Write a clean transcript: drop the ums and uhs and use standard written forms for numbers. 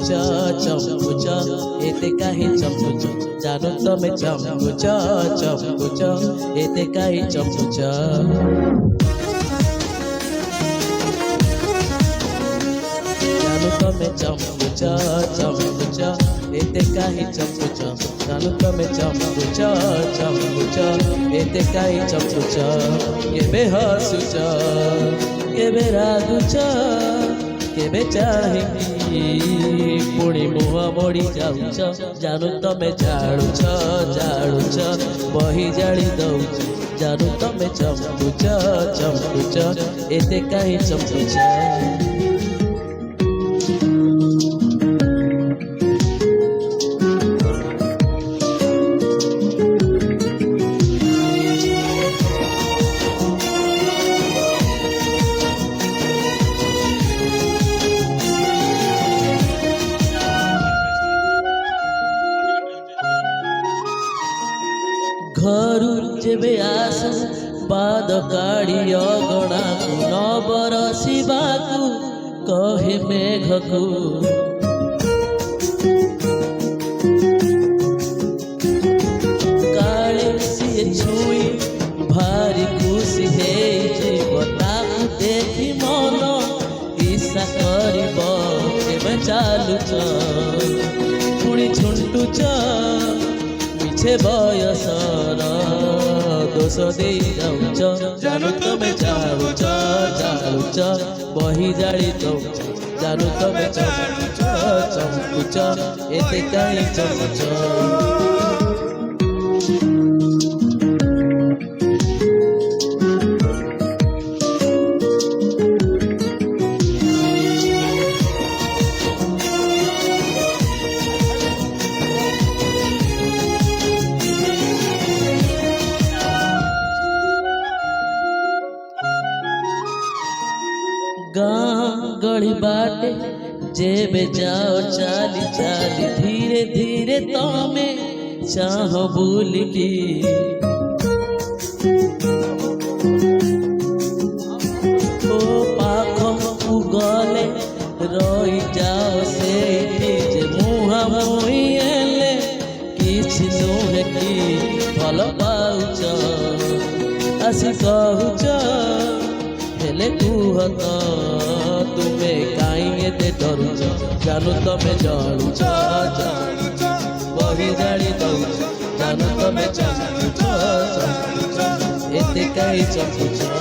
चमकुचा एते काही चमकुचा जानो तमे चमकुचा एते काही चमकुचा जानो तमे चमकुचा एते काही चमकुचा जानो तमे चमकुचा एते काही चमकुचा केबे हसुचा केबे रागुचा केबे चाहेंगी पुणी मुहा मोड़ी जाऊच जानू तमे जाड़ुछ बही जाड़ी दौच जानू तमे चमकुच एते कहीं चमकुच घरू जेबे आस पाद काढ़ी अगणा को न बरसिबाकू कहे मेघकू काले सी छुई भारी खुशी हे ताकू देखी मन ईसा करिब एबे चालुच पुणी झुंटुच मिछे बयसर दोष दे जाऊच जानू तमे जाड़ुच बही जाड़ी दौच जानू तमे चमकुच एते कहीं चमकुच गाँ गली बाटे जेबे जाओ चाली चाली धीरे धीरे तमे चाहो बुलकी ओ पाखो गले रही जाओ से जे मुहा मुही एले किछि नुहे कि भल पाउच आसी कहूच हेले कुहत तुमे काई एते डरुच जानू तमे जाड़ुच बही जाड़ी दौच जानू तमे चमकुच एते कहीं चमकुच